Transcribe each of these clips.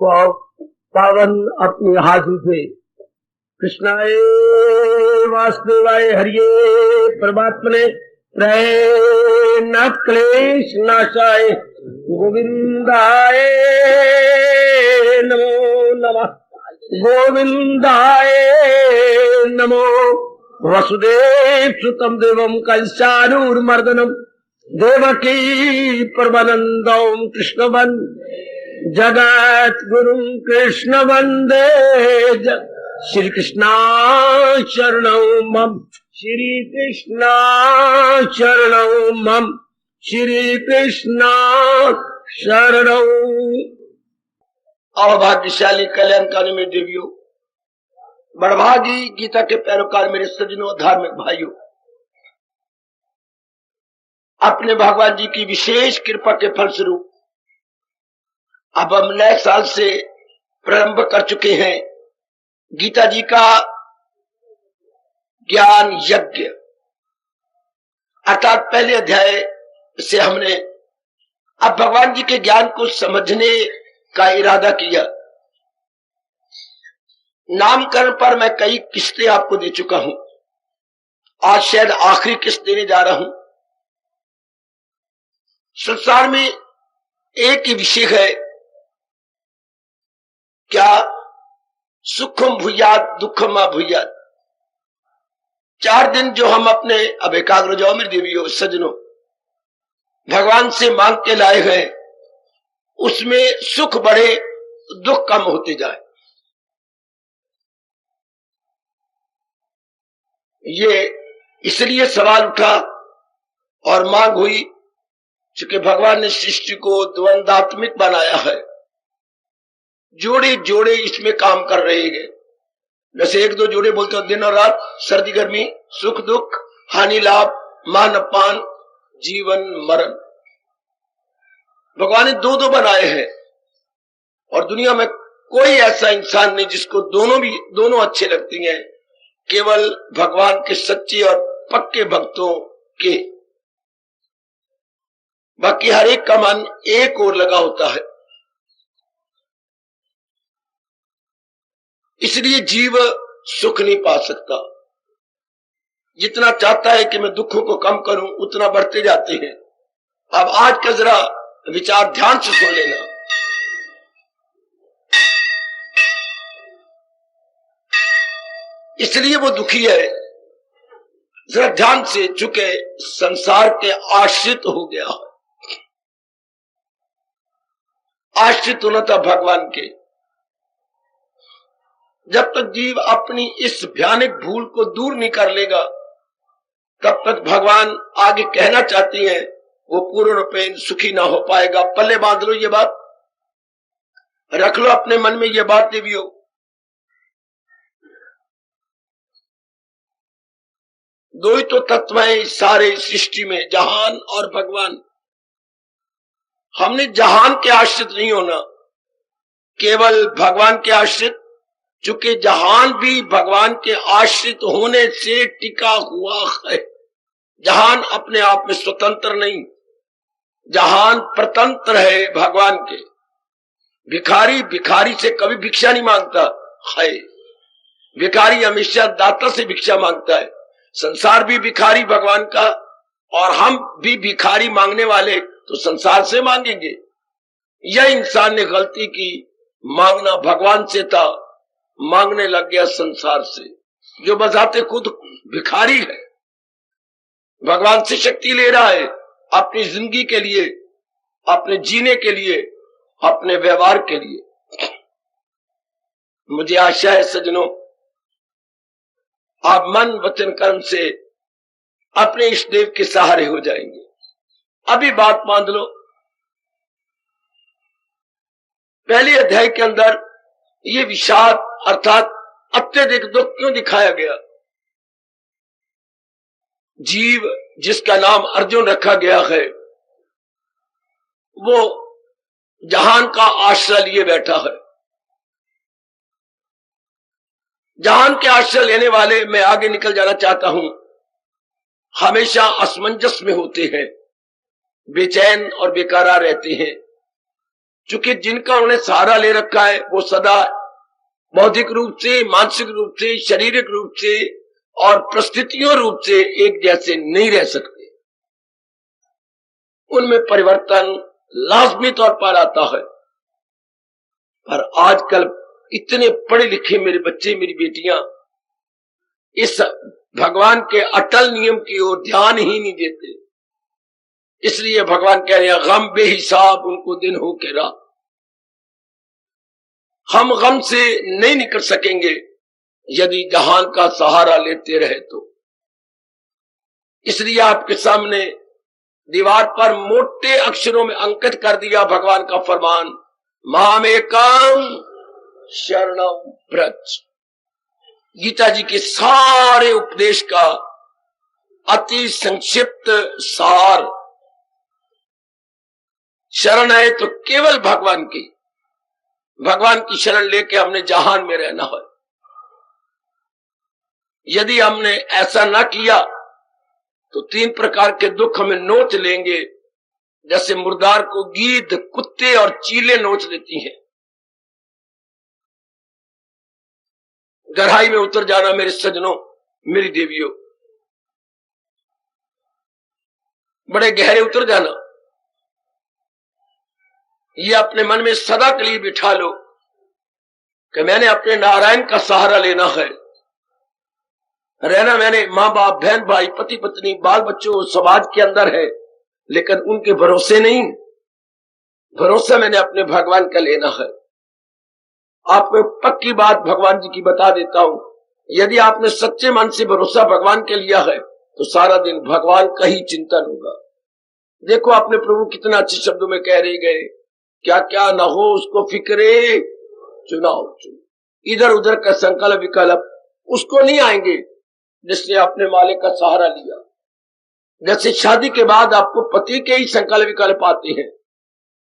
पावन अपनी हाथों से कृष्णाय वासुदेवाय हरिये परमात्मने न क्लेश नाशाय गोविंदाय नमो नमः गोविंदाय नमो वसुदेव सुतम देवम कंसानूर्मर्दनम देवकी परमानंदम कृष्णवन जगत गुरु कृष्ण वंदे श्री कृष्णा शरणौ मम श्री कृष्णा शरणौ मम श्री कृष्णा शरणौ। अभाग्यशाली कल्याणकारी में देवियों, बड़भागी गीता के पैरोकार मेरे सज्जनों धार्मिक भाइयों, अपने भगवान जी की विशेष कृपा के फलस्वरूप अब हम नए साल से प्रारंभ कर चुके हैं गीता जी का ज्ञान यज्ञ, अर्थात पहले अध्याय से हमने अब भगवान जी के ज्ञान को समझने का इरादा किया। नामकरण पर मैं कई किस्तें आपको दे चुका हूं, आज शायद आखिरी किस्त देने जा रहा हूं। संसार में एक ही विषय है, क्या सुखम भूयात दुखम अभूयात। 4 दिन जो हम अपने अब एकाग्र जाओ मेरी देवियों सज्जनों भगवान से मांग के लाए हैं, उसमें सुख बढ़े दुख कम होते जाए। ये इसलिए सवाल उठा और मांग हुई क्योंकि भगवान ने सृष्टि को द्वंदात्मिक बनाया है, जोड़े जोड़े इसमें काम कर रहे हैं। जैसे 1-2 जोड़े बोलते हो, दिन और रात, सर्दी गर्मी, सुख दुख, हानि लाभ, मान अपमान, जीवन मरण। भगवान ने 2-2 बनाए हैं और दुनिया में कोई ऐसा इंसान नहीं जिसको दोनों अच्छे लगती हैं, केवल भगवान के सच्चे और पक्के भक्तों के। बाकी हर एक का मन एक ओर लगा होता है। इसलिए जीव सुख नहीं पा सकता। जितना चाहता है कि मैं दुखों को कम करूं, उतना बढ़ते जाते हैं। अब आज का जरा विचार ध्यान से सुन लेना। इसलिए वो दुखी है, जरा ध्यान से, चूंकि संसार के आश्रित हो गया है। आश्रित होना था भगवान के। जब तक जीव अपनी इस भयानक भूल को दूर नहीं कर लेगा, तब तक भगवान आगे कहना चाहती हैं वो पूर्ण रूपेण सुखी ना हो पाएगा। पल्ले बांध लो, ये बात रख लो अपने मन में, ये बात देवियो। दो ही तो तत्व हैं इस सारे सृष्टि में, जहान और भगवान। हमने जहान के आश्रित नहीं होना, केवल भगवान के आश्रित। चूंकि जहान भी भगवान के आश्रित होने से टिका हुआ है। जहान अपने आप में स्वतंत्र नहीं, जहान प्रतंत्र है भगवान के। भिखारी भिखारी से कभी भिक्षा नहीं मांगता है, भिखारी हमेशा दाता से भिक्षा मांगता है। संसार भी भिखारी भगवान का, और हम भी भिखारी मांगने वाले तो संसार से मांगेंगे। यह इंसान ने गलती की, मांगना भगवान से था, मांगने लग गया संसार से, जो बजाते खुद भिखारी है। भगवान से शक्ति ले रहा है अपनी जिंदगी के लिए, अपने जीने के लिए, अपने व्यवहार के लिए। मुझे आशा है सज्जनों, आप मन वचन कर्म से अपने इष्ट देव के सहारे हो जाएंगे। अभी बात मान लो, पहले अध्याय के अंदर ये विषाद अर्थात अत्यधिक दुख क्यों दिखाया गया। जीव जिसका नाम अर्जुन रखा गया है, वो जहान का आश्रय लिए बैठा है। जहान के आश्रय लेने वाले, मैं आगे निकल जाना चाहता हूं, हमेशा असमंजस में होते हैं, बेचैन और बेकरार रहते हैं। चूंकि जिनका उन्होंने सहारा ले रखा है वो सदा बौद्धिक रूप से, मानसिक रूप से, शारीरिक रूप से और परिस्थितियों रूप से एक जैसे नहीं रह सकते। उनमें परिवर्तन लाजमी तौर पर आता है। पर आजकल इतने पढ़े लिखे मेरे बच्चे, मेरी बेटियां इस भगवान के अटल नियम की ओर ध्यान ही नहीं देते। इसलिए भगवान कह रहे हैं गम बेहिसाब उनको दिन हो के रात। हम गम से नहीं निकल सकेंगे यदि जहान का सहारा लेते रहे तो। इसलिए आपके सामने दीवार पर मोटे अक्षरों में अंकित कर दिया भगवान का फरमान, मामेकम शरणम व्रज। गीता जी के सारे उपदेश का अति संक्षिप्त सार, शरण है तो केवल भगवान की, भगवान की शरण लेके हमने जहान में रहना है। यदि हमने ऐसा ना किया तो 3 प्रकार के दुख हमें नोच लेंगे, जैसे मुर्दार को गीध, कुत्ते और चीले नोच लेती हैं। गहराई में उतर जाना मेरे सजनों, मेरी देवियों, बड़े गहरे उतर जाना। ये अपने मन में सदा के लिए बिठा लो कि मैंने अपने नारायण का सहारा लेना है। रहना मैंने माँ बाप, बहन भाई, पति पत्नी, बाल बच्चों, समाज के अंदर है, लेकिन उनके भरोसे नहीं। भरोसा मैंने अपने भगवान का लेना है। आपको पक्की बात भगवान जी की बता देता हूं, यदि आपने सच्चे मन से भरोसा भगवान के लिया है तो सारा दिन भगवान का ही चिंतन होगा। देखो अपने प्रभु कितना अच्छे शब्दों में कह रहे गए, क्या क्या न हो उसको फिक्रे चुनाव चुन। इधर उधर का संकल्प विकल्प उसको नहीं आएंगे जिसने अपने मालिक का सहारा लिया। जैसे शादी के बाद आपको पति के ही संकल्प विकल्प आते हैं,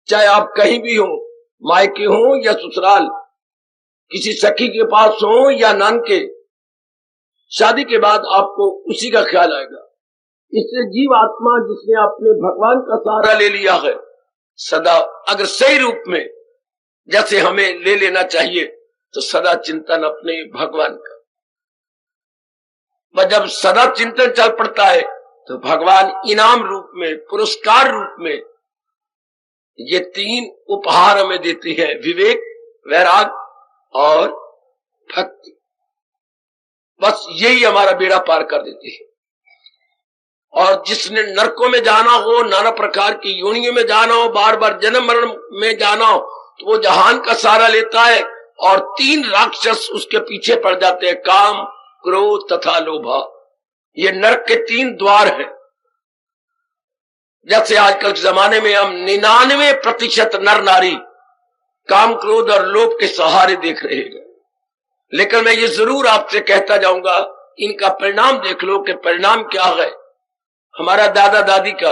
चाहे आप कहीं भी हो, मायके हो या ससुराल, किसी सखी के पास हो या नान के, शादी के बाद आपको उसी का ख्याल आएगा। इसलिए जीव आत्मा जिसने अपने भगवान का सहारा ले लिया है, सदा अगर सही रूप में जैसे हमें ले लेना चाहिए तो सदा चिंतन अपने भगवान का। जब सदा चिंतन चल पड़ता है तो भगवान इनाम रूप में, पुरस्कार रूप में ये 3 उपहार हमें देते हैं, विवेक, वैराग और भक्ति। बस यही हमारा बेड़ा पार कर देते हैं। और जिसने नरकों में जाना हो, नाना प्रकार की योनियों में जाना हो, बार बार जन्म मरण में जाना हो, तो वो जहान का सहारा लेता है और 3 राक्षस उसके पीछे पड़ जाते हैं, काम, क्रोध तथा लोभा। ये नरक के 3 द्वार हैं। जैसे आजकल के जमाने में हम 99% नर नारी काम, क्रोध और लोभ के सहारे देख रहे हैं। लेकिन मैं ये जरूर आपसे कहता जाऊंगा, इनका परिणाम देख लो कि परिणाम क्या है। हमारा दादा दादी का,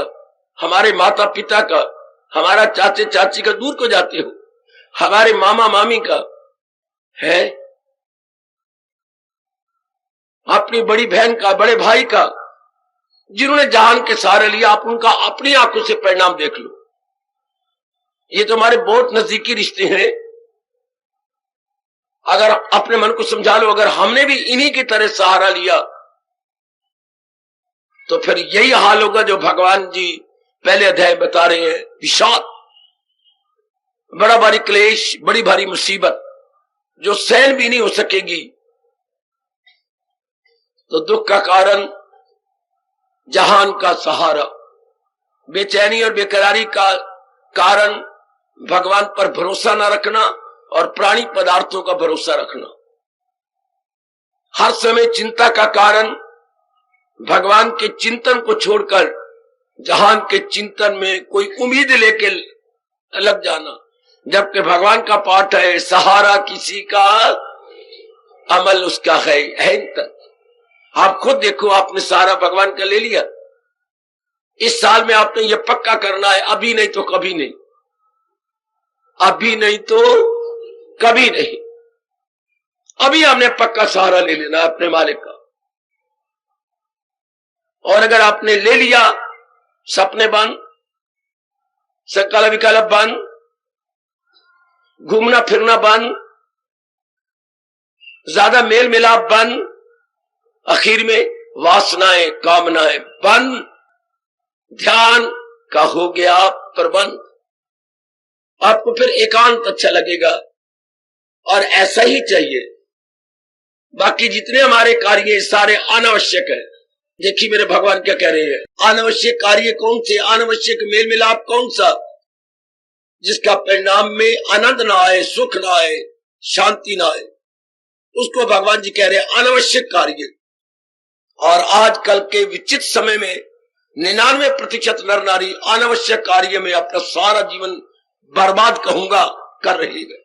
हमारे माता पिता का, हमारा चाचे चाची का, दूर को जाते हो, हमारे मामा मामी का है, अपनी बड़ी बहन का, बड़े भाई का, जिन्होंने जहान के सहारे लिया, आप उनका अपनी आंखों से परिणाम देख लो। ये तो हमारे बहुत नजदीकी रिश्ते हैं। अगर अपने मन को समझा लो, अगर हमने भी इन्हीं की तरह सहारा लिया तो फिर यही हाल होगा जो भगवान जी पहले अध्याय बता रहे हैं, विषाद, बड़ा भारी क्लेश, बड़ी भारी मुसीबत जो सहन भी नहीं हो सकेगी। तो दुख का कारण जहान का सहारा, बेचैनी और बेकरारी का कारण भगवान पर भरोसा न रखना और प्राणी पदार्थों का भरोसा रखना। हर समय चिंता का कारण भगवान के चिंतन को छोड़कर जहान के चिंतन में कोई उम्मीद लेके लग जाना, जबकि भगवान का पाठ है, सहारा किसी का अमल उसका है तक। आप खुद देखो, आपने सहारा भगवान का ले लिया। इस साल में आपने ये पक्का करना है, अभी नहीं तो कभी नहीं, अभी नहीं तो कभी नहीं। अभी हमने पक्का सहारा ले लेना अपने मालिक का। और अगर आपने ले लिया, सपने बंद, संकल्प विकल्प बंद, घूमना फिरना बंद, ज्यादा मेल मिलाप बंद, आखिर में वासनाएं कामनाएं बंद, ध्यान का हो गया प्रबंध। आपको फिर एकांत अच्छा लगेगा और ऐसा ही चाहिए। बाकी जितने हमारे कार्य सारे अनावश्यक है। देखिए मेरे भगवान क्या कह रहे हैं, अनावश्यक कार्य कौन से, अनावश्यक मेल मिलाप कौन सा, जिसका परिणाम में आनंद ना आए, सुख ना आए, शांति ना आए, उसको भगवान जी कह रहे हैं अनावश्यक कार्य। और आजकल के विचित्र समय में 99% नर नारी अनावश्यक कार्य में अपना सारा जीवन बर्बाद कहूंगा कर रही है।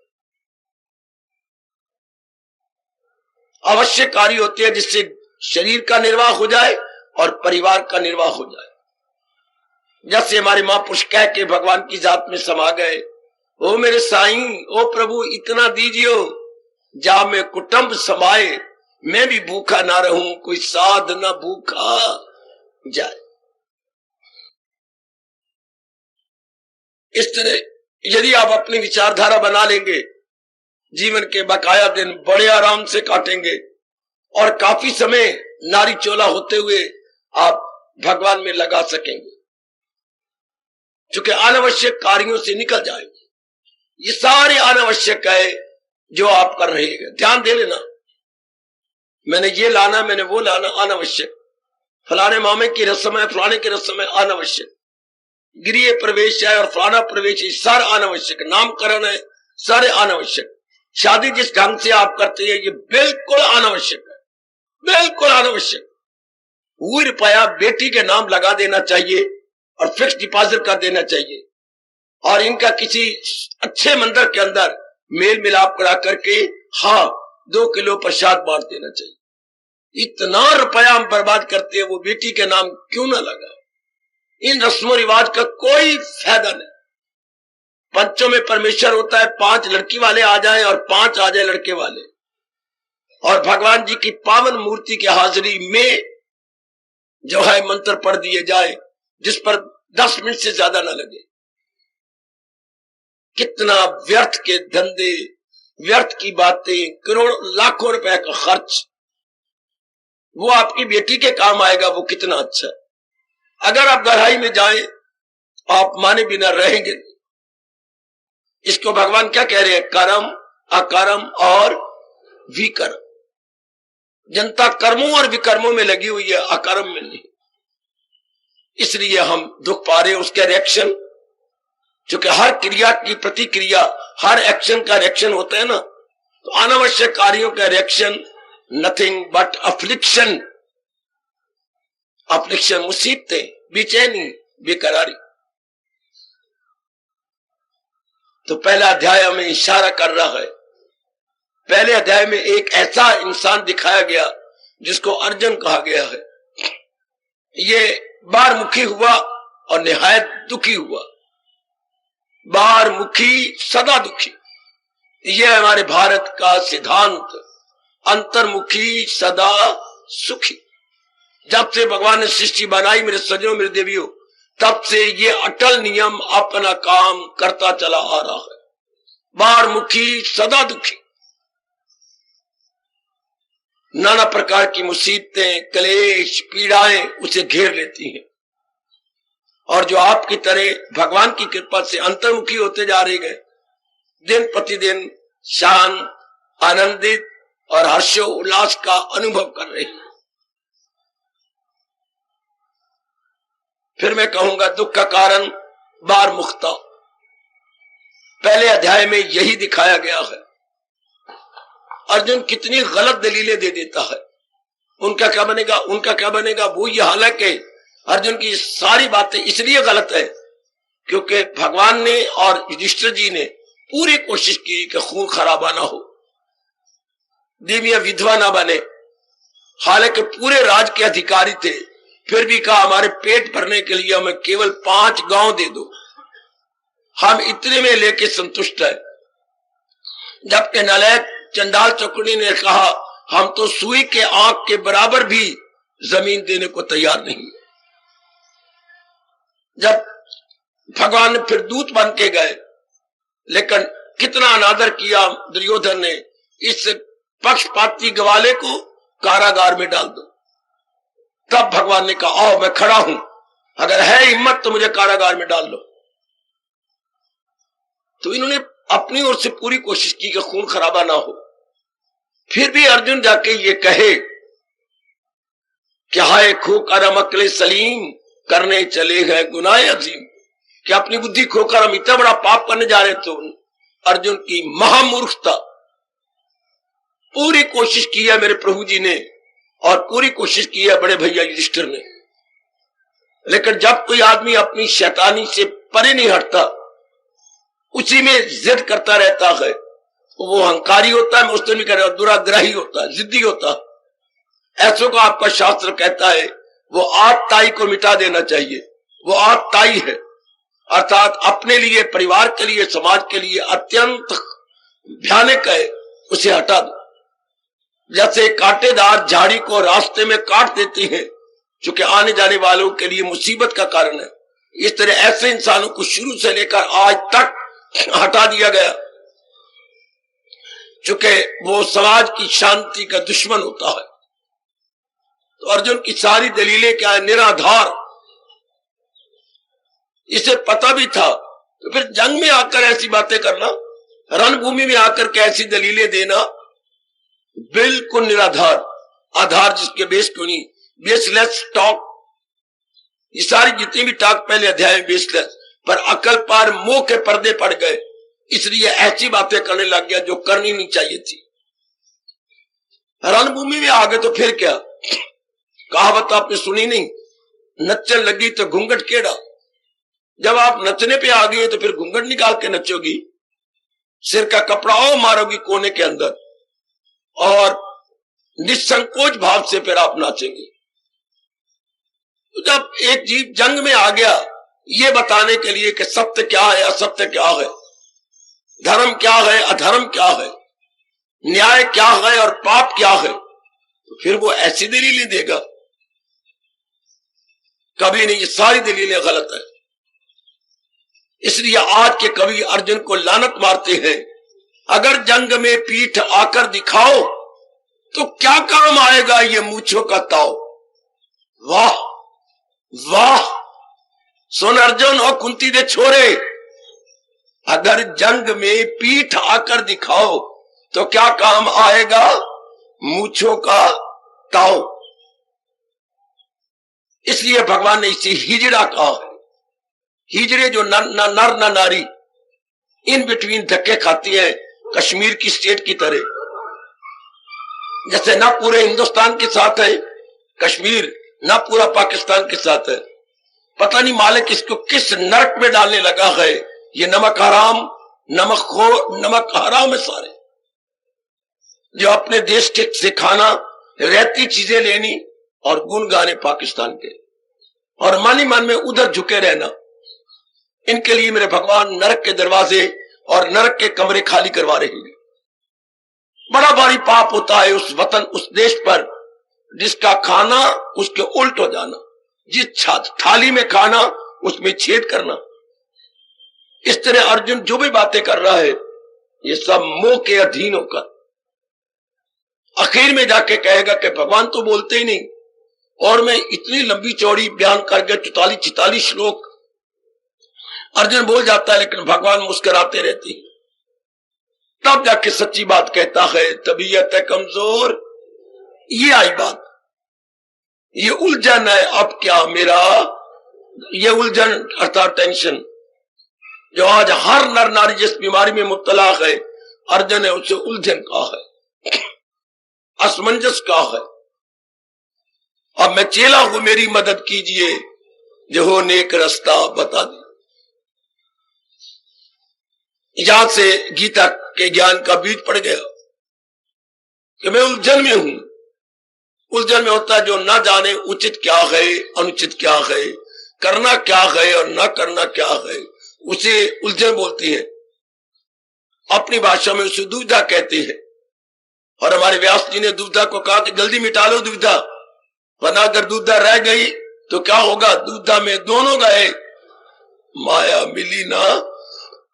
आवश्यक कार्य होते हैं जिससे शरीर का निर्वाह हो जाए और परिवार का निर्वाह हो जाए। जैसे हमारे महापुरुष कह के भगवान की जात में समा गए, ओ मेरे साईं, ओ प्रभु इतना दीजियो जा में कुटुंब समाए, मैं भी भूखा ना रहूं, कोई साध ना भूखा जाए। इस तरह यदि आप अपनी विचारधारा बना लेंगे, जीवन के बकाया दिन बड़े आराम से काटेंगे और काफी समय नारी चोला होते हुए आप भगवान में लगा सकेंगे, क्योंकि अनावश्यक कार्यों से निकल जाएंगे। ये सारे अनावश्यक है जो आप कर रहे हैं। ध्यान दे लेना, मैंने ये लाना, मैंने वो लाना, अनावश्यक। फलाने मामे की रस्म है, फलाने की रस्म है, अनावश्यक। गृह प्रवेश है और फलाना प्रवेश है, सारा अनावश्यक। नामकरण है, सारे अनावश्यक। शादी जिस ढंग से आप करते हैं ये बिल्कुल अनावश्यक है, बिल्कुल अनावश्यक। वो रुपया बेटी के नाम लगा देना चाहिए और फिक्स डिपॉजिट कर देना चाहिए और इनका किसी अच्छे मंदिर के अंदर मेल मिलाप करा करके 2 किलो प्रसाद बांट देना चाहिए। इतना रुपया हम बर्बाद करते हैं, वो बेटी के नाम क्यों ना लगा। इन रस्मों रिवाज का कोई फायदा नहीं। पंचों में परमेश्वर होता है, 5 लड़की वाले आ जाएं और 5 आ जाए लड़के वाले, और भगवान जी की पावन मूर्ति की हाजिरी में जो है मंत्र पढ़ दिए जाए जिस पर 10 मिनट से ज्यादा ना लगे। कितना व्यर्थ के धंधे, व्यर्थ की बातें, करोड़ों लाखों रुपए का खर्च, वो आपकी बेटी के काम आएगा, वो कितना अच्छा। अगर आप गहराई में जाएं आप माने बिना रहेंगे। इसको भगवान क्या कह रहे हैं, कर्म, अकर्म और विकर्म। जनता कर्मों और विकर्मों में लगी हुई है, अकर्म में नहीं। इसलिए हम दुख पा रहे हैं। उसके रिएक्शन, क्योंकि हर क्रिया की प्रतिक्रिया, हर एक्शन का रिएक्शन होता है ना, तो अनावश्यक कार्यों का reaction nothing but affliction. Affliction, मुसीबतें, बेचैनी, बेकरारी। तो पहला अध्याय हमें इशारा कर रहा है। पहले अध्याय में एक ऐसा इंसान दिखाया गया जिसको अर्जुन कहा गया है। ये बारमुखी हुआ और निहायत दुखी हुआ। बारमुखी सदा दुखी, ये हमारे भारत का सिद्धांत। अंतर्मुखी सदा सुखी। जब से भगवान ने सृष्टि बनाई मेरे सज्जनों, मेरे देवियों, तब से ये अटल नियम अपना काम करता चला आ रहा है। बारमुखी सदा दुखी। नाना प्रकार की मुसीबतें, क्लेश, पीड़ाएं उसे घेर लेती हैं। और जो आपकी तरह भगवान की कृपा से अंतर्मुखी होते जा रहे हैं, दिन प्रतिदिन शांत, आनंदित और हर्षो उल्लास का अनुभव कर रहे हैं। फिर मैं कहूंगा दुख का कारण बारमुखता। पहले अध्याय में यही दिखाया गया है। अर्जुन कितनी गलत दलीलें दे देता है। उनका क्या बनेगा, उनका क्या बनेगा, वो ये। हालांकि अर्जुन की सारी बातें इसलिए गलत है क्योंकि भगवान ने और युधिष्ठिर जी ने पूरी कोशिश की कि खून खराबा ना हो, देवियां विधवा ना बने। हालांकि पूरे राज के अधिकारी थे, फिर भी कहा हमारे पेट भरने के लिए हमें केवल 5 गांव दे दो, हम इतने में लेके संतुष्ट है। जबकि नालायक चंडाल चकुड़ी ने कहा हम तो सुई के आंख के बराबर भी जमीन देने को तैयार नहीं। जब भगवान ने फिर दूत बन के गए, लेकिन कितना अनादर किया दुर्योधन ने। इस पक्षपाती ग्वाले को कारागार में डाल दो। तब भगवान ने कहा आओ मैं खड़ा हूं, अगर है हिम्मत तो मुझे कारागार में डाल लो। तो इन्होंने अपनी ओर से पूरी कोशिश की कि खून खराबा ना हो। फिर भी अर्जुन जाके ये कहे कि हाय खोकर हम अकले सलीम करने चले गए गुनाह अजीम, कि अपनी बुद्धि खोकर हम इतना बड़ा पाप करने जा रहे। तो अर्जुन की महामूर्खता। पूरी कोशिश की है मेरे प्रभु जी ने और पूरी कोशिश की है बड़े भैया युधिष्ठिर ने, लेकिन जब कोई आदमी अपनी शैतानी से परे नहीं हटता, उसी में जिद करता रहता है, वो अहंकारी होता है, मैं उससे नहीं कह रहा, दुराग्रही होता है, जिद्दी होता है। ऐसों को आपका शास्त्र कहता है वो आत्ताई को मिटा देना चाहिए। वो आत्ताई है, अर्थात अपने लिए, परिवार के लिए, समाज के लिए अत्यंत भयानक है, उसे हटा दो। जैसे कांटेदार झाड़ी को रास्ते में काट देती है क्योंकि आने जाने वालों के लिए मुसीबत का कारण है, इस तरह ऐसे इंसानों को शुरू से लेकर आज तक हटा दिया गया क्योंकि वो समाज की शांति का दुश्मन होता है। तो अर्जुन की सारी दलीलें क्या है? निराधार। इसे पता भी था, तो फिर जंग में आकर ऐसी बातें करना, रणभूमि में आकर के ऐसी दलीलें देना, बिल्कुल निराधार, आधार जिसके बेस को नहीं, बेसलेस टॉक। ये सारी जितनी भी टॉक पहले अध्याय में बेसलेस, पर अकल पार मोह के पर्दे पड़ गए, इसलिए ऐसी बातें करने लग गया जो करनी नहीं चाहिए थी। रणभूमि में आ गए तो फिर क्या, कहावत आपने सुनी नहीं, नचन लगी तो घूंघट केड़ा। जब आप नचने पे आ गए तो फिर घूंघट निकाल के नचोगी, सिर का कपड़ा और मारोगी कोने के अंदर, और निसंकोच भाव से फिर आप नाचेंगे। तो जब एक जीव जंग में आ गया ये बताने के लिए कि सत्य क्या है, असत्य क्या है, धर्म क्या है, अधर्म क्या है, न्याय क्या है और पाप क्या है, तो फिर वो ऐसी दलीलें देगा? कभी नहीं, ये सारी दलीलें गलत है। इसलिए आज के कवि अर्जुन को लानत मारते हैं, अगर जंग में पीठ आकर दिखाओ तो क्या काम आएगा ये मूंछों का ताव। वाह वाह, सुन अर्जुन और कुंती दे छोरे, अगर जंग में पीठ आकर दिखाओ तो क्या काम आएगा मूंछों का ताव। इसलिए भगवान ने इसे हिजड़ा कहा है। हिजड़े जो नर न नारी इन बिटवीन धक्के खाती है, कश्मीर की स्टेट की तरह, जैसे ना पूरे हिंदुस्तान के साथ है कश्मीर, ना पूरा पाकिस्तान के साथ है। पता नहीं मालिक इसको किस नरक में डालने लगा है। ये नमक हराम, नमक हराम है सारे, जो अपने देश के से खाना, रहती चीजें लेनी और गुण गाने पाकिस्तान के, और मन ही मन में उधर झुके रहना। इनके लिए मेरे भगवान नरक के दरवाजे और नरक के कमरे खाली करवा रहे हैं। बड़ा भारी पाप होता है उस वतन, उस देश पर जिसका खाना उसके उल्ट हो जाना, जिस थाली में खाना उसमें छेद करना। इस तरह अर्जुन जो भी बातें कर रहा है ये सब मोह के अधीन होकर आखिर में जाके कहेगा कि भगवान तो बोलते ही नहीं, और मैं इतनी लंबी चौड़ी बयान कर गया, 44 श्लोक अर्जुन बोल जाता है, लेकिन भगवान मुस्कुराते रहते हैं। तब जाके सच्ची बात कहता है, तबीयत है कमजोर। ये आई बात, ये उलझन है। अब क्या मेरा ये उलझन अर्थात टेंशन जो आज हर नर नारी जिस बीमारी में मुब्तला है, अर्जुन ने उसे उलझन कहा है, असमंजस कहा है। अब मैं चेला हूं, मेरी मदद कीजिए, जो हो नेक रास्ता बता दे। यहां से गीता के ज्ञान का बीज पड़ गया कि मैं उलझन में हूं। उलझन में होता है जो ना जाने उचित क्या है, अनुचित क्या है, करना क्या है और ना करना क्या है, उसे उलझन बोलती है। अपनी भाषा में उसे दुविधा कहते हैं। और हमारे व्यास जी ने दुविधा को कहा कि जल्दी मिटा लो दुविधा, वरना अगर दुविधा रह गई तो क्या होगा, दुविधा में दोनों गए, माया मिली ना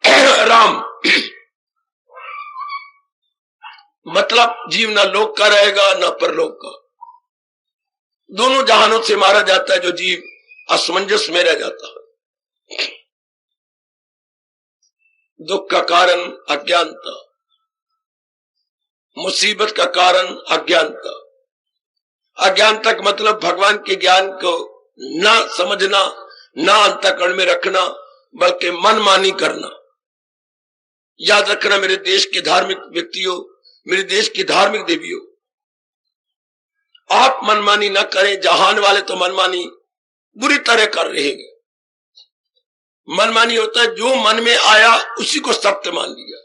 राम। मतलब जीव न लोक का रहेगा न परलोक का, दोनों जहानों से मारा जाता है जो जीव असमंजस में रह जाता है। दुख का कारण अज्ञानता, मुसीबत का कारण अज्ञानता। अज्ञानता का मतलब भगवान के ज्ञान को न समझना, न अंतःकरण में रखना, बल्कि मनमानी करना। याद रखना मेरे देश के धार्मिक व्यक्तियों, मेरे देश की धार्मिक देवियों, आप मनमानी न करें। जहान वाले तो मनमानी बुरी तरह कर रहे हैं। मनमानी होता है जो मन में आया उसी को सत्य मान लिया।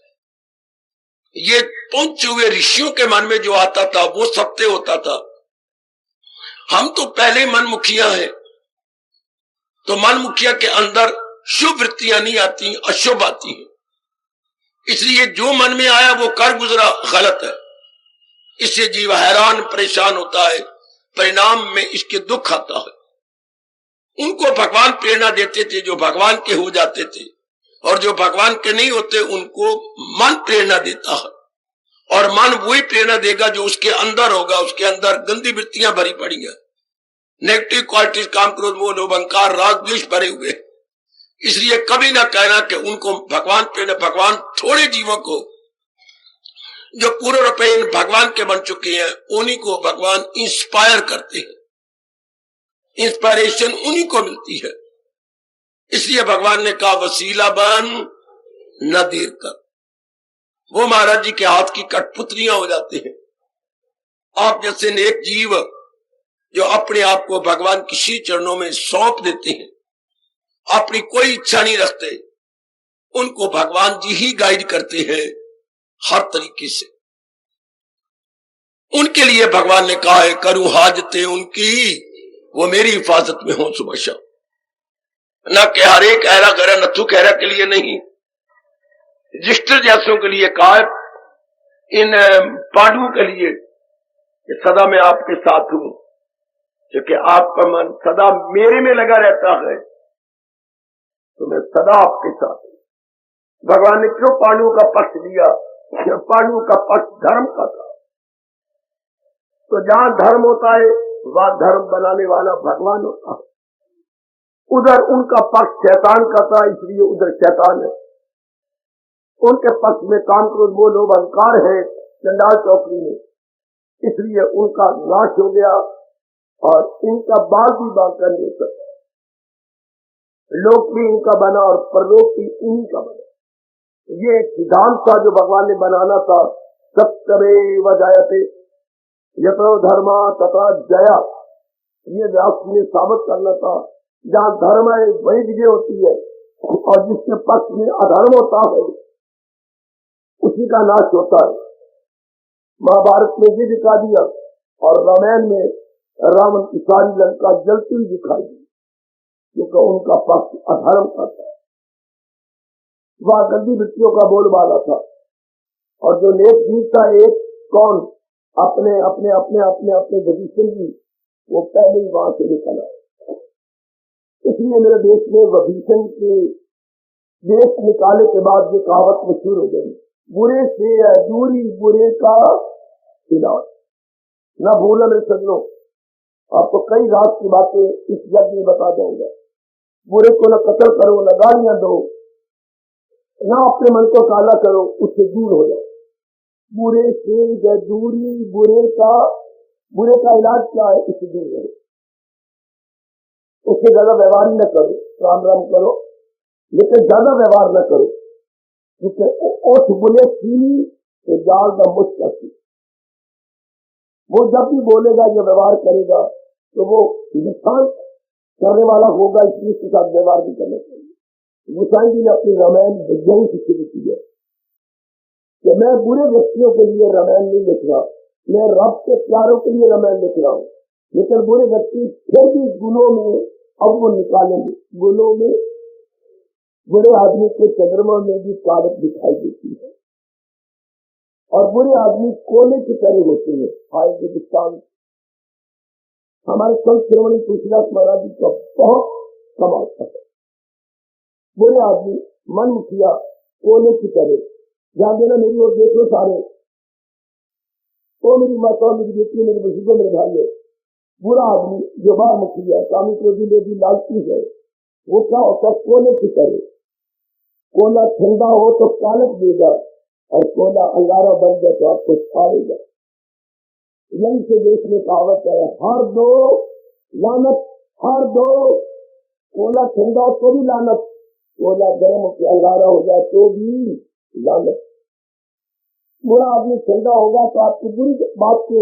ये पहुंचे हुए ऋषियों के मन में जो आता था वो सत्य होता था। हम तो पहले मन मुखिया हैं, तो मन मुखिया के अंदर शुभ वृत्तियां नहीं आती, अशुभ आती हैं। इसलिए जो मन में आया वो कर गुजरा, गलत है। इससे जीव हैरान परेशान होता है, परिणाम में इसके दुख आता है। उनको भगवान प्रेरणा देते थे जो भगवान के हो जाते थे, और जो भगवान के नहीं होते उनको मन प्रेरणा देता है। और मन वही प्रेरणा देगा जो उसके अंदर होगा। उसके अंदर गंदी वृत्तियां भरी पड़ी है, नेगेटिव क्वालिटीज, काम क्रोध मोह लोभ अहंकार राग द्वेष भरे हुए। इसलिए कभी ना कहना कि उनको भगवान प्रेरणा। भगवान थोड़े जीवों को जो पूरे रुपये भगवान के बन चुके हैं उन्हीं को भगवान इंस्पायर करते हैं। इंस्पायरेशन उन्हीं को मिलती है। इसलिए भगवान ने कहा वसीला बन न देर कर। वो महाराज जी के हाथ की कठपुतलियां हो जाते हैं। आप जैसे नेक जीव जो अपने आप को भगवान के श्री चरणों में सौंप देते हैं, अपनी कोई इच्छा नहीं रखते, उनको भगवान जी ही गाइड करते हैं हर तरीके से। उनके लिए भगवान ने कहा है करूं हाजते उनकी, वो मेरी हिफाजत में हो सुबह शाम। न कि हर एक ऐरा गहरा नथु कहरा के लिए नहीं, रजिस्टर जैसों के लिए कहा है, इन पांडवों के लिए कि सदा मैं आपके साथ हूं, क्योंकि आपका मन सदा मेरे में लगा रहता है, तो मैं सदा आपके साथ हूं। भगवान ने क्यों पांडवों का पक्ष लिया? पांडवों का पक्ष धर्म का था। तो जहां धर्म होता है वहां धर्म बनाने वाला भगवान होता है। उधर उनका पक्ष शैतान का था, इसलिए उधर शैतान है। उनके पक्ष में काम क्रोध मोह लोभ अहंकार है चंडाल चौकड़ी में, इसलिए उनका नाश हो गया और इनका बाल भी बांका नहीं सकता। लोक भी इनका बना और परलोक भी इन्हीं का बना। ये सिद्धांत था जो भगवान ने बनाना था। सत्यमेव जयते यतो धर्मा तथा जया, ये व्यास ने साबित करना था। जहां धर्म है वही विजय होती है, और जिसके पक्ष में अधर्म होता है उसी का नाश होता है। महाभारत में ये दिखा दिया और रामायण में रावण की सारी लंका जलती हुई दिखाई दी, क्योंकि उनका पक्ष अधर्म का था। वह गंदी वृत्तियों का बोलबाला था। और जो नेक जीव था, एक कौन अपने अपने अपने अपने अपने विभीषण जी, वो पहले ही वहां से निकला। इसलिए मेरे देश में विभीषण के देश निकाले के बाद ये कहावत मशहूर हो गई, बुरे से है दूरी बुरे का इलाज। न भूलो मेरे सजनों, आपको कई रात की बातें इस जग में बता जाऊंगा। बुरे को न कत्ल करो, न गालियां दो, ना अपने मन को काला करो, उससे दूर हो जाओ। बुरे से दूरी बुरे का इलाज क्या है? इससे दूर रहो, उससे ज्यादा व्यवहार न करो, राम राम करो, लेकिन ज्यादा व्यवहार न करो, क्योंकि ओठ बुले सीनी तो जाल का मुश्किल। वो जब भी बोलेगा या व्यवहार करेगा तो वो नुकसान करने वाला होगा, इसलिए उसके साथ व्यवहार भी करना चाहिए। गोसाई जी ने अपनी रामायण यही शिक्षा दी है कि मैं बुरे व्यक्तियों के लिए रामायण नहीं लिख रहा, मैं रब के प्यारों के लिए रामायण लिख रहा हूँ। लेकिन बुरे व्यक्ति फिर भी गुणों में अब वो निकालेंगे। गुणों में बुरे आदमी के चंद्रमा में भी कालक दिखाई देती है, और बुरे आदमी कोने की तरह होते हैं। हाय हिंदुस्तान, हमारे संत शिरोमणि तुलसीदास महाराज जी का बहुत कमाल था। बुरे आदमी मन मुखिया कोने की तरह, ध्यान देना मेरी ओर देखो सारे, वो मेरी माता, मेरी बेटी, मेरे बजीबे, मेरे भाई है, बुरा आदमी जो बार मुखी है, कामी क्रोधी लोभी लालची है, वो क्या होता है, कोयले की तरह। कोयला ठंडा हो तो कालक देगा, और कोयला अंगारा बन जाए तो आपको छाड़ेगा। यही से देश में कहावत है, हार दो लानत, हार दो। कोयला ठंडा हो तो भी लानत, कोयला गर्म होकर अंगारा हो जाए तो भी लानत। बुरा आदमी ठंडा होगा तो आपकी बुरी बात को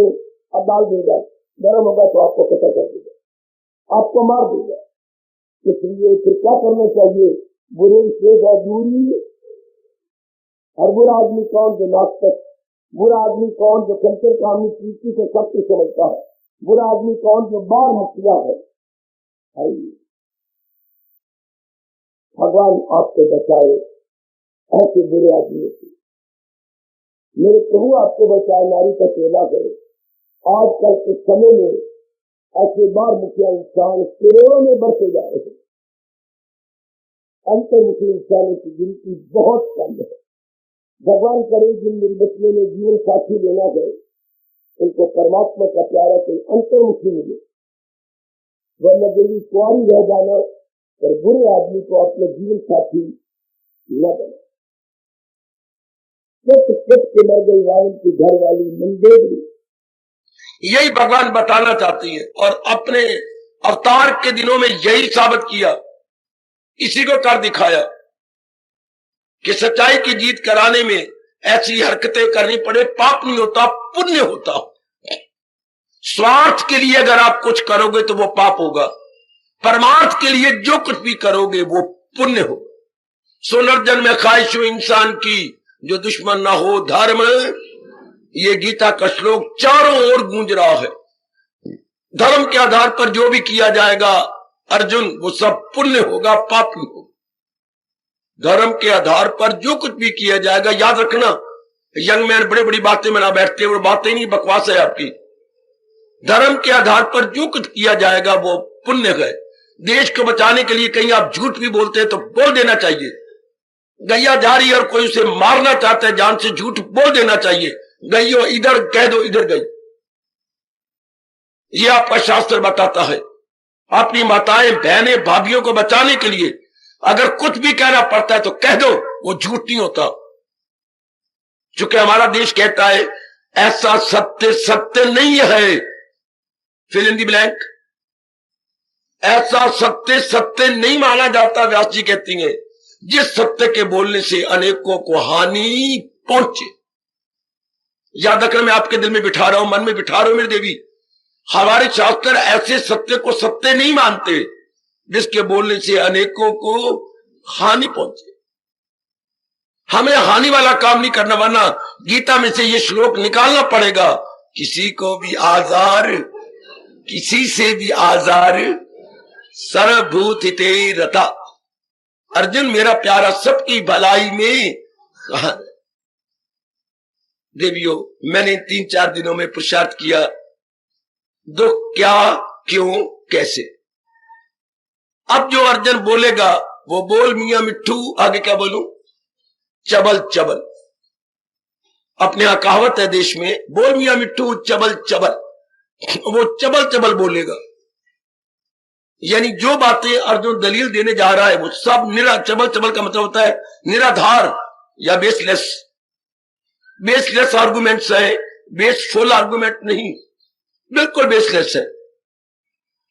अब डाल देगा, गर्म होगा तो आपको कतल कर देगा, आपको मार देगा। इसलिए फिर क्या करना चाहिए, बुरे से दूरी। और बुरा आदमी कौन, जो नास्तिक। बुरा आदमी कौन, जो कंचन कामी प्रीति को सब कुछ समझता है। बुरा आदमी कौन, जो बार मुखिया है। भगवान आपको बचाए ऐसे बुरे आदमी से। मेरे प्रभु आपको बचाए नारी का सेवा करे। आजकल के समय में ऐसे बार मुखिया इंसान करोड़ों में बढ़ते जा रहे हैं। अंतर्मुखी इंसानों की गिनती बहुत कम है। भगवान करे जिन निर्बचने में जीवन साथी लेना गए, उनको परमात्मा का प्यारा कोई अंतर्मुखी मिले, वरना देवी कुआरी रह जाना और बुरे आदमी को अपने जीवन साथी न बना। के मर गई रावण की घर वाली मंदोदरी। यही भगवान बताना चाहती है और अपने अवतार के दिनों में यही साबित किया, इसी को कर दिखाया कि सच्चाई की जीत कराने में ऐसी हरकतें करनी पड़े, पाप नहीं होता, पुण्य होता। स्वार्थ के लिए अगर आप कुछ करोगे तो वो पाप होगा, परमार्थ के लिए जो कुछ भी करोगे वो पुण्य होगा। सुनर्जन में ख्वाहिश हो इंसान की, जो दुश्मन ना हो धर्म। ये गीता का श्लोक चारों ओर गूंज रहा है। धर्म के आधार पर जो भी किया जाएगा अर्जुन, वो सब पुण्य होगा, पाप नहीं होगा। धर्म के आधार पर जो कुछ भी किया जाएगा, याद रखना, यंग मैन बड़ी बड़ी बातें में ना बैठते, वो बातें नहीं, बकवास है आपकी। धर्म के आधार पर जो कुछ किया जाएगा वो पुण्य है। देश को बचाने के लिए कहीं आप झूठ भी बोलते हैं तो बोल देना चाहिए। गैया जा रही है और कोई उसे मारना चाहता है जान से, झूठ बोल देना चाहिए, गैयो इधर कह दो, इधर गई। ये आपका शास्त्र बताता है। अपनी माताएं बहनें भाभियों को बचाने के लिए अगर कुछ भी कहना पड़ता है तो कह दो, वो झूठ नहीं होता। चूंकि हमारा देश कहता है ऐसा सत्य सत्य नहीं है, फिल इन द ब्लैंक, ऐसा सत्य सत्य नहीं माना जाता। व्यास जी कहती हैं जिस सत्य के बोलने से अनेकों को हानि पहुंचे। याद रखना, मैं आपके दिल में बिठा रहा हूं, मन में बिठा रहा हूं मेरी देवी, हमारे शास्त्र ऐसे सत्य को सत्य नहीं मानते जिसके बोलने से अनेकों को हानि पहुंचे। हमें हानि वाला काम नहीं करना, वरना गीता में से ये श्लोक निकालना पड़ेगा, किसी को भी आजार, किसी से भी आजार, सर्वभूत हिते रता। अर्जुन मेरा प्यारा सबकी भलाई में कहा। देवियों, मैंने 3-4 दिनों में पुरुषार्थ किया, दुख क्या, क्यों, कैसे। अब जो अर्जुन बोलेगा वो बोल मियां मिट्ठू, आगे क्या बोलूं, चबल चबल। अपने यहां कहावत है देश में, बोल मियां मिट्ठू चबल चबल, वो चबल चबल बोलेगा। यानी जो बातें अर्जुन दलील देने जा रहा है वो सब निरा, चबल चबल का मतलब होता है निराधार या बेसलेस। बेसलेस आर्गुमेंट्स है, बेसफुल आर्गुमेंट नहीं, बिल्कुल बेसलेस है।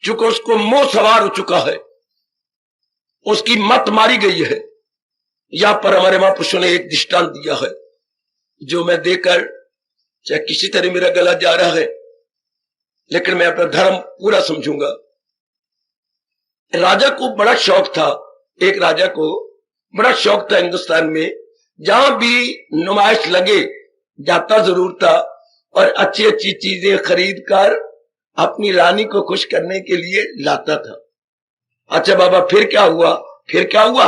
चूंकि उसको मोह सवार हो चुका है, उसकी मत मारी गई है। यहां पर हमारे महापुरुषों ने एक दृष्टांत दिया है जो मैं देकर, चाहे किसी तरह मेरा गला जा रहा है लेकिन मैं अपना धर्म पूरा समझूंगा। राजा को बड़ा शौक था, एक राजा को बड़ा शौक था हिंदुस्तान में जहां भी नुमाइश लगे जाता जरूर था और अच्छी अच्छी चीजें खरीद कर अपनी रानी को खुश करने के लिए लाता था। अच्छा बाबा, फिर क्या हुआ? फिर क्या हुआ?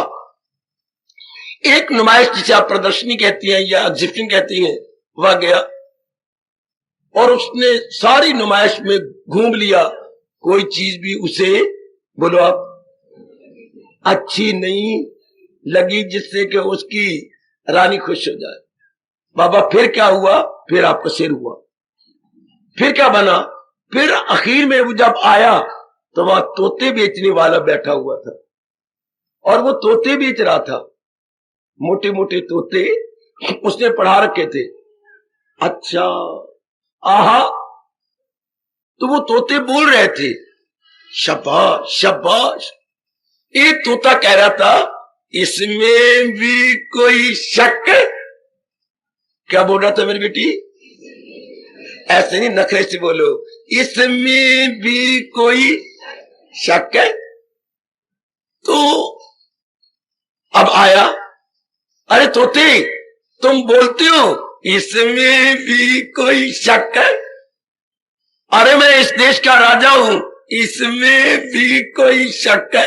एक नुमाइश जिसे आप प्रदर्शनी कहती हैं या एग्जिबिशन कहती हैं, वहां गया और उसने सारी नुमाइश में घूम लिया, कोई चीज भी उसे, बोलो आप, अच्छी नहीं लगी जिससे कि उसकी रानी खुश हो जाए। बाबा फिर क्या हुआ? फिर आपका सिर हुआ। फिर क्या बना, फिर आखिर में वो जब आया तो वहां तोते बेचने वाला बैठा हुआ था और वो तोते बेच रहा था, मोटे मोटे तोते उसने पढ़ा रखे थे। अच्छा, आहा, तो वो तोते बोल रहे थे शाबाश शाबाश। एक तोता कह रहा था इसमें भी कोई शक है। क्या बोल रहा था मेरी बेटी? ऐसे नहीं, नखरे से बोलो, इसमें भी कोई शक है। तो अब आया, अरे तोते तुम बोलते हो इसमें भी कोई शक है? अरे मैं इस देश का राजा हूं, इसमें भी कोई शक है?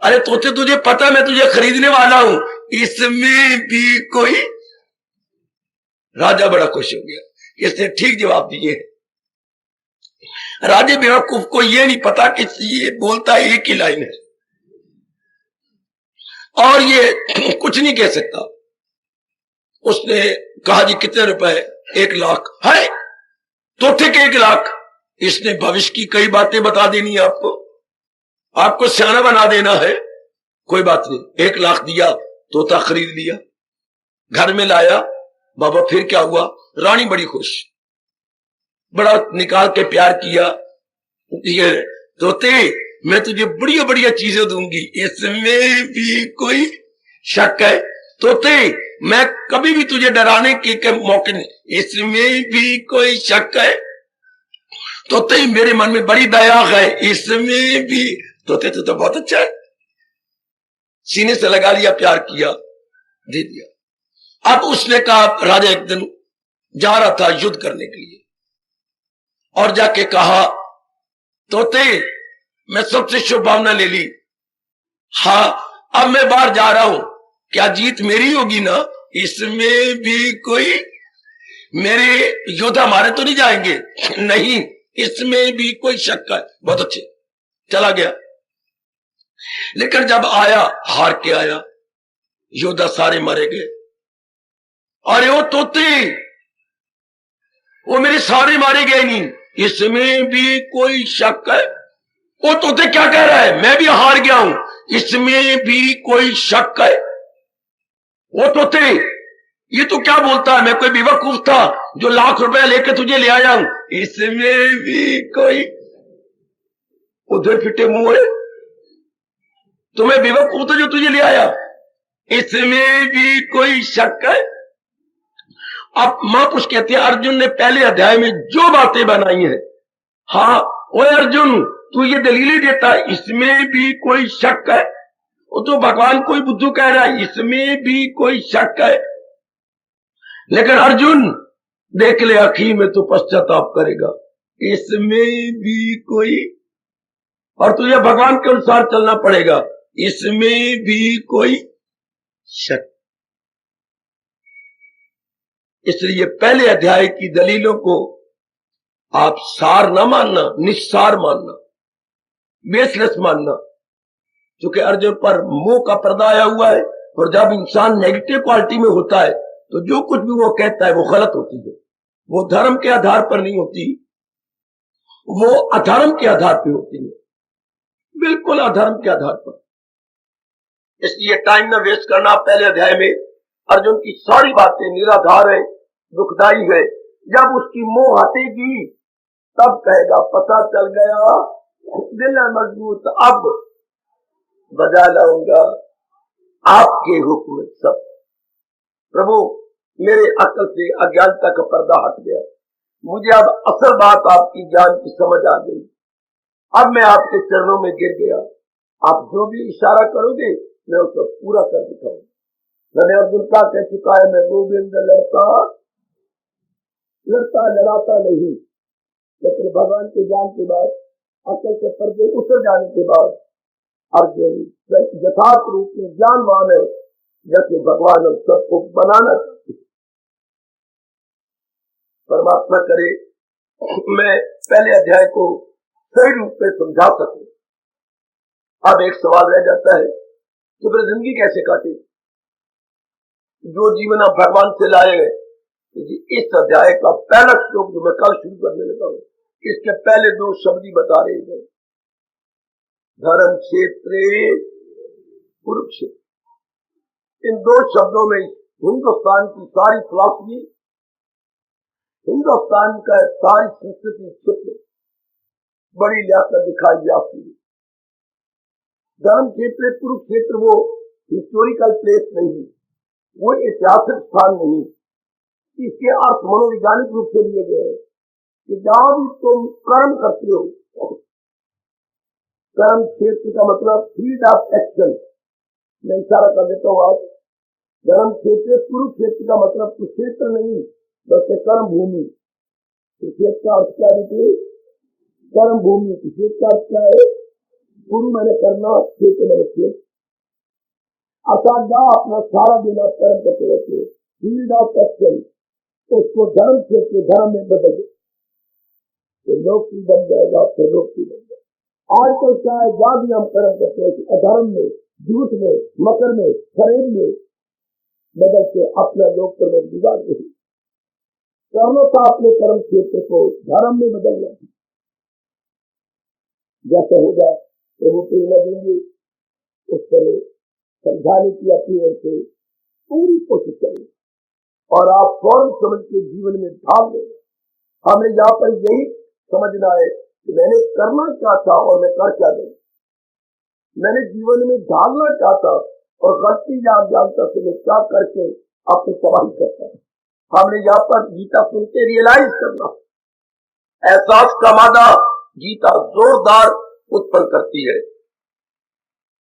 अरे तोते तुझे पता मैं तुझे खरीदने वाला हूं, इसमें भी कोई। राजा बड़ा खुश हो गया, इसने ठीक जवाब दिए। राजे बेवकूफ को यह नहीं पता कि ये बोलता एक ही लाइन है और ये कुछ नहीं कह सकता। उसने कहा जी कितने रुपए? 1 लाख है। तोते के 1 लाख। इसने भविष्य की कई बातें बता देनी है आपको, आपको सियाना बना देना है। कोई बात नहीं, 1 लाख दिया, तोता खरीद लिया, घर में लाया। बाबा फिर क्या हुआ? रानी बड़ी खुश, बड़ा निकाल के प्यार किया। ये तोते मैं तुझे बढ़िया बढ़िया चीजें दूंगी, इसमें भी कोई शक है? तोते मैं कभी भी तुझे डराने के मौके नहीं, इसमें भी कोई शक है? तोते मेरे मन में बड़ी दया है, इसमें भी। तोते तो बहुत अच्छा है, सीने से लगा लिया, प्यार किया, दे दिया। अब उसने कहा, राजा एक दिन जा रहा था युद्ध करने के लिए और जाके कहा तोते मैं सबसे शुभकामना ले ली, हाँ अब मैं बाहर जा रहा हूं, क्या जीत मेरी होगी ना? इसमें भी कोई, मेरे योद्धा मारे तो नहीं जाएंगे? नहीं, इसमें भी कोई शक है। बहुत अच्छे, चला गया। लेकिन जब आया, हार के आया, योद्धा सारे मारे गए। अरे वो तोते, वो मेरे सारे मारे गए नहीं, इसमें भी कोई शक है? वो तोते क्या कह रहा है? मैं भी हार गया हूं, इसमें भी कोई शक है? वो तोते ये तो क्या बोलता है? मैं कोई बेवकूफ था जो लाख रुपया लेकर तुझे ले आया हूं, इसमें भी कोई। उधर फिटे मुंह है, तुम्हें बेवकूफ था जो तुझे ले आया, इसमें भी कोई शक है? अब महापुरुष कहते हैं अर्जुन ने पहले अध्याय में जो बातें बनाई है, हाँ वो अर्जुन तू ये दलीलें देता है, इसमें भी कोई शक है? वो तो भगवान कोई बुद्धू कह रहा है, इसमें भी कोई शक है? लेकिन अर्जुन देख ले आखिर में तो पश्चाताप करेगा, इसमें भी कोई। और तुझे भगवान के अनुसार चलना पड़ेगा, इसमें भी कोई शक। इसलिए पहले अध्याय की दलीलों को आप सार ना मानना, निस्सार मानना, बेसलेस मानना, क्योंकि अर्जुन पर मोह का पर्दा आया हुआ है। और जब इंसान नेगेटिव क्वालिटी में होता है तो जो कुछ भी वो कहता है वो गलत होती है। वो धर्म के आधार पर नहीं होती, वो अधर्म के आधार पर होती है, बिल्कुल अधर्म के आधार पर। इसलिए टाइम न वेस्ट करना। पहले अध्याय में अर्जुन की सारी बातें निराधार है, दुखदाई है। जब उसकी मोह हटेगी तब कहेगा पता चल गया, दिल है मजबूत, अब बजा लाऊंगा आपके हुक्म सब। प्रभु मेरे अकल से अज्ञानता का पर्दा हट गया, मुझे अब असल बात आपकी ज्ञान की समझ आ गई। अब मैं आपके चरणों में गिर गया, आप जो भी इशारा करोगे मैं उसको पूरा कर दिखाऊंगा। मैंने अर्जुन का कह चुका है, मैं गोविंद लड़ाता नहीं, लेकिन भगवान के ज्ञान के बाद, अकल के पर्दे उतर जाने के बाद अर्जुन यथार्थ रूप में ज्ञानवान है, जैसे भगवान हम सबको बनाना चाहते। परमात्मा करे मैं पहले अध्याय को सही रूप में समझा सकूं। अब एक सवाल रह जाता है कि फिर जिंदगी कैसे काटे? जो जीवन आप भगवान से लाए इस अध्याय का पहला श्लोक जो मैं कल शुरू करने लगा हूं, इसके पहले दो शब्द ही बता रहे हैं। धर्म क्षेत्र, कुरुक्षेत्र। इन दो शब्दों में हिंदुस्तान की सारी फिलॉसफी, हिंदुस्तान का सारी संस्कृति छिप बड़ी लियाकत दिखाई जाती है। धर्म क्षेत्र, कुरुक्षेत्र वो हिस्टोरिकल प्लेस नहीं, वो ऐतिहासिक स्थान नहीं। इसके अर्थ मनोवैज्ञानिक रूप से लिए गए हैं कि जहां भी तुम कर्म करते हो, कर्म क्षेत्र का मतलब फील्ड ऑफ एक्शन। मैं इशारा कर देता हूं आज। धर्म क्षेत्र, कुरुक्षेत्र का मतलब कुरुक्षेत्र नहीं बल्कि कर्म भूमि। कुरुक्षेत्र का अर्थ क्या बेटे? कर्म भूमि। कुरुक्षेत्र का अर्थ क्या है? गुरु मैंने करना, क्षेत्र मैंने क्षेत्र। अर्थात जहां अपना सारा दिन आप कर्म करते रहते हो, फील्ड ऑफ एक्शन, उसको धर्म क्षेत्र, धर्म में बदल दो तो लोग की बन जाएगा, फिर लोग की बन जाएगा। आजकल क्या है, जहां भी हम कर्म करते हैं अधर्म में, झूठ में, मकर में, फरेब में बदल के अपना लोग पर लोग बिगाड़ रहे। कर्मों का अपने कर्म क्षेत्र को धर्म में बदलना, जैसे होगा प्रभु प्रेरणा देंगे उस तरह समझाने की अपनी ओर से पूरी कोशिश करेंगे और आप फौरन समझ के जीवन में ढाल देना। हमें यहाँ पर यही समझना है कि मैंने करना क्या था और मैं कर क्या गई। मैंने जीवन में ढालना क्या था और गलती या अज्ञानता से मैं क्या करके अपनी तबाही करता। हमने यहाँ पर गीता सुनते रियलाइज करना, एहसास का मादा गीता जोरदार उत्पन्न करती है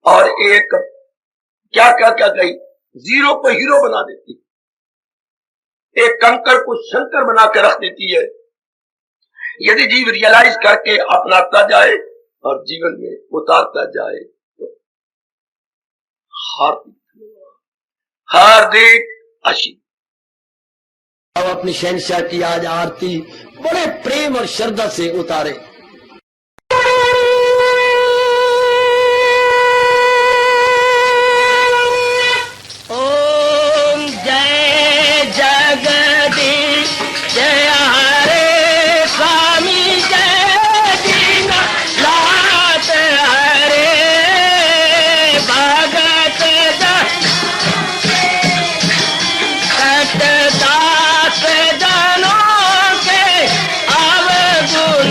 और एक क्या क्या क्या कही, जीरो को हीरो बना देती, एक कंकड़ को शंकर बना के रख देती है। यदि जीव रियलाइज करके अपनाता जाए और जीवन में उतारता जाए तो हार्दिक आशीष। अब अपनी शहंशाह की आज आरती बड़े प्रेम और श्रद्धा से उतारे। दास जनों के अवगुण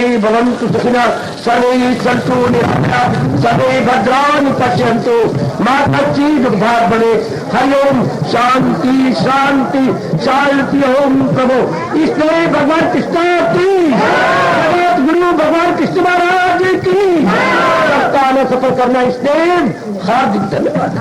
सर्वे भवन्तु सुखिनः सर्वे सन्तु निरामयाः सर्वे भद्राणि पश्यन्तु मा कश्चित् दुःखात् भवेत्। हरि ओम शांति शांति शांति। ओम प्रभु इसलिए भगवान कृष्ण की जगत गुरु भगवान कृष्ण महाराज की सफल करना इसलिए हार्दिक धन्यवाद।